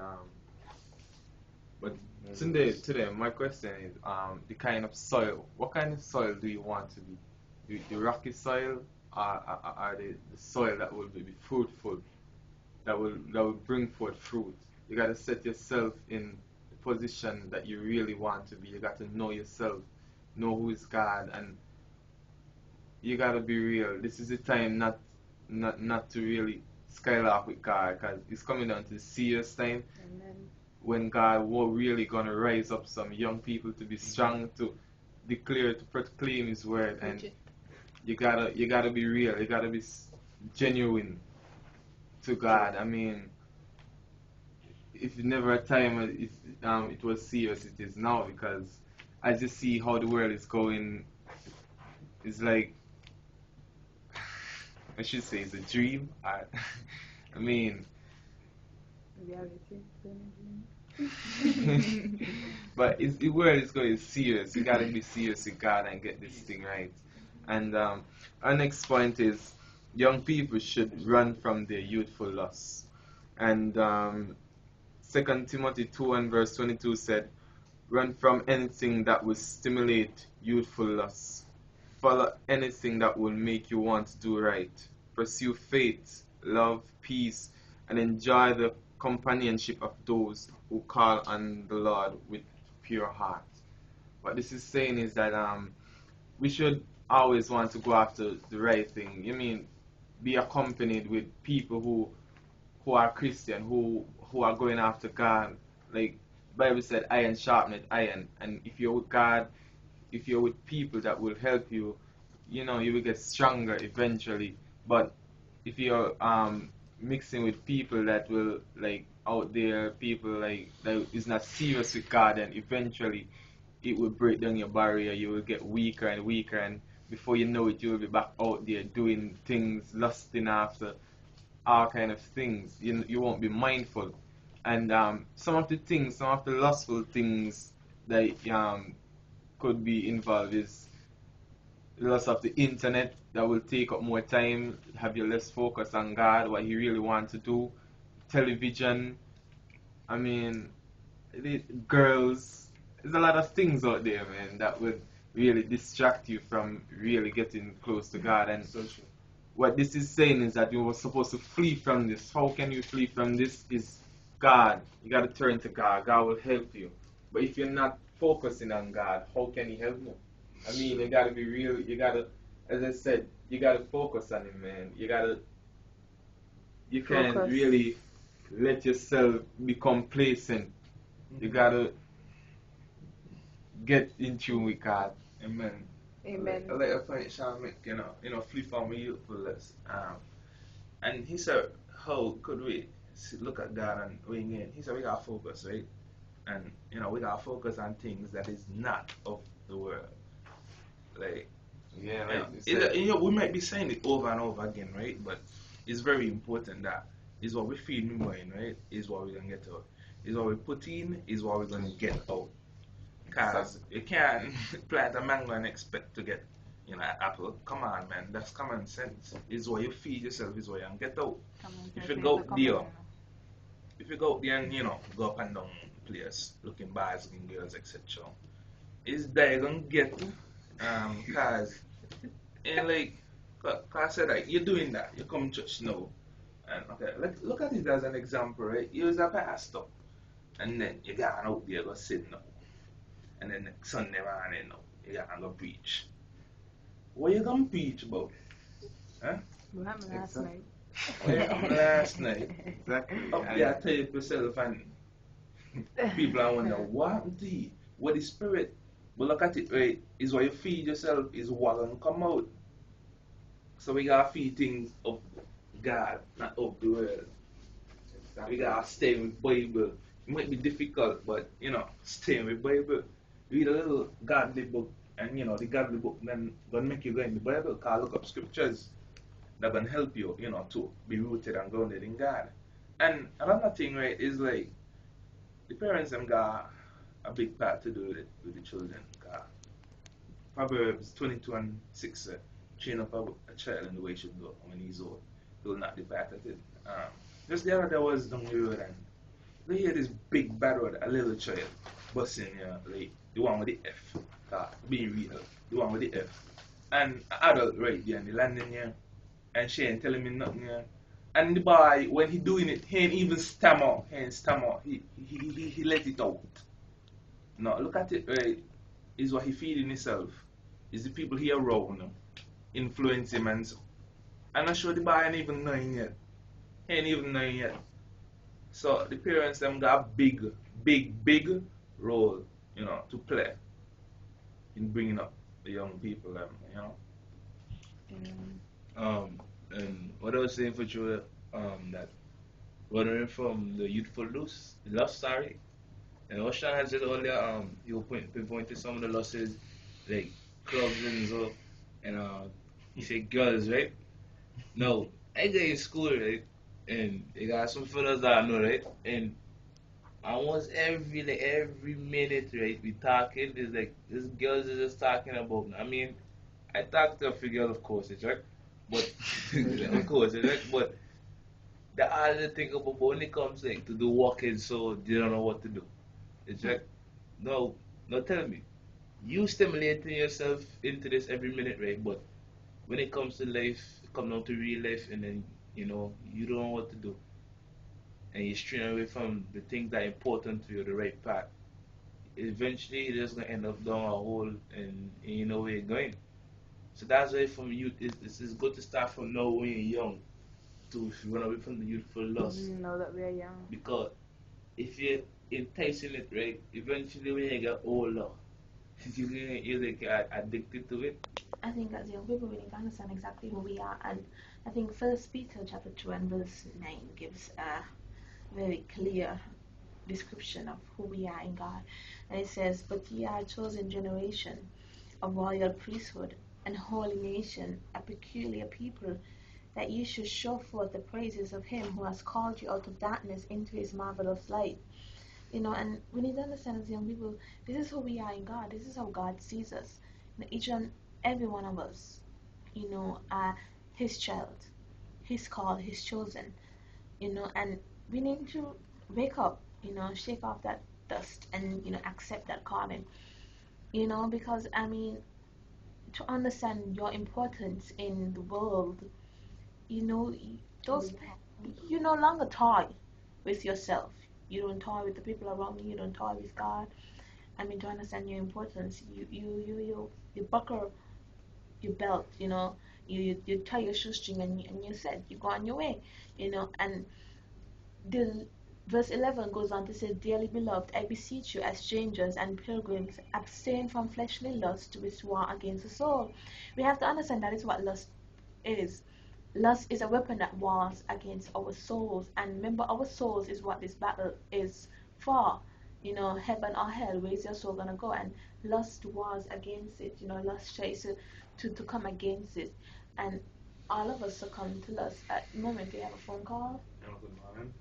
Um, but today, my question is the kind of soil. What kind of soil do you want to be? The rocky soil, or the soil that will be fruitful, that will bring forth fruit. You got to set yourself in the position that you really want to be. You got to know yourself, know who is God, and you got to be real. This is the time not to really skylark with God, because it's coming down to the serious time. Amen. When God will really gonna rise up some young people to be strong, to declare, to proclaim His word, and you gotta be real. You gotta be genuine to God. I mean, if never a time it was serious, it is now, because as you see how the world is going, it's like, I should say it's a dream. I mean, Reality. but the world is going serious. You gotta be serious with God and get this thing right. And our next point is young people should run from their youthful lusts. And 2 Timothy 2 and verse 22 said, run from anything that will stimulate youthful lusts. Follow anything that will make you want to do right. Pursue faith, love, peace, and enjoy the companionship of those who call on the Lord with pure heart. What this is saying is that we should always want to go after the right thing. You mean be accompanied with people who are Christian, who are going after God. Like Bible said, iron sharpeneth iron, and if you're with God, if you're with people that will help you, you know, you will get stronger eventually. But if you're mixing with people that will, like, out there, people like that is not serious with God, and eventually it will break down your barrier. You will get weaker and weaker, and before you know it, you will be back out there doing things, lusting after all kind of things. You won't be mindful, and some of the lustful things that could be involved is lots of the internet that will take up more time, have you less focus on God, what you really want to do. Television, I mean, girls, there's a lot of things out there, man, that would really distract you from really getting close to God. And what this is saying is that you were supposed to flee from this. How can you flee from this? Is God. You got to turn to God. God will help you. But if you're not focusing on God, how can He help you? I mean, you got to be real. You got to, as I said, you got to focus on Him, man. You can't really let yourself be complacent. You got to get in tune with God. Amen. Amen. I like a point Sean make, flee from youthfulness. And he said, how could we look at God and wing in? He said, we got to focus, right? And, we got to focus on things that is not of the world. Like, yeah, like we might be saying it over and over again, right? But it's very important that is what we feel in the mind, right? Is what we're going to get out. Is what we put in, is what we're going to get out. Because you can't plant a mango and expect to get, an apple. Come on, man. That's common sense. Is what you feed yourself, is what you get out. If you go out there and, go up and down place, looking bars, looking girls, etc., is there you going to get, because, cause I said, like, you're doing that. You come to church now. And, okay, look at it as an example, right? You was a pastor. And then you got out there, go sit now. And then next Sunday morning, you got to go preach. What you going to preach about? Huh? What happened last night? What happened last night? exactly. Up there, tape yourself, and people are wondering, what happened to you? What the Spirit? But look at it, right? Is what you feed yourself is what going to come out. So we got to feed things of God, not of the world. We got to stay with Bible. It might be difficult, but, stay with Bible. Read a little godly book, and the godly book then gonna make you go in the Bible. Cause look up scriptures that gonna help you, to be rooted and grounded in God. And another thing, right, is like the parents them got a big part to do with the children. Proverbs 22:6 train up a child in the way he should go, when he's old, he will not depart at it. Just the other day I was down the road, and they hear this big bad word, a little child, busting, like the one with the F. Be real, the one with the F. And an adult right there in the landing here, and she ain't telling me nothing here. And the boy, when he doing it, he ain't even stammer. He ain't stammer. He let it out. Now look at it, right? Is what he feeding himself. Is the people here around him influence him and so. I'm not sure the boy ain't even knowing yet. He ain't even knowing yet. So the parents them got a big role, to play in bringing up the young people them. And what I was saying for Joel, that running from the youthful lust, sorry. And what Sean has said earlier, you pinpointed some of the losses, like clubs and so, and he said girls, right? No, I go in school, right? And they got some fellas that I know, right? And almost every minute, right? We talking. There's like these girls are just talking about. I mean, I talk to a few girls, of course, it's right. But of course, it's right. But the other thing about when it comes like to do walking, so they don't know what to do. It's right. No, no, tell me. You stimulating yourself into this every minute, right? But when it comes to life, come down to real life, and then you don't know what to do, and you're straying away from the things that are important to you, the right path. Eventually, you're just gonna end up down a hole, and you know where you're going. So that's why from youth, it's good to start from now when you're young, to run away from the youthful lust. Know that we are young. Because if you're enticing it, right, eventually when you get older, you're get addicted to it. I think as young people we need to understand exactly who we are, and I think First Peter chapter 2 and verse 9 gives a very clear description of who we are in God. And it says, "But ye are a chosen generation, a royal priesthood, and holy nation, a peculiar people, that ye should show forth the praises of him who has called you out of darkness into his marvelous light." And we need to understand as young people, this is who we are in God. This is how God sees us. Each and every one of us, are his child, his called, his chosen, and we need to wake up, shake off that dust and, accept that calling, because, I mean, to understand your importance in the world, those, you no longer toy with yourself. You don't toy with the people around you. You don't toy with God. I mean, to understand your importance, you buckle your belt, you tie your shoestring, and you said you go on your way, and the verse 11 goes on to say, "Dearly beloved, I beseech you as strangers and pilgrims, abstain from fleshly lust which war against the soul." We have to understand that is what lust is. Lust is a weapon that wars against our souls, and remember, our souls is what this battle is for. Heaven or hell, where's your soul gonna go? And lust wars against it. Lust tries to come against it, and all of us succumb to lust. At the moment, we have a phone call. Good morning.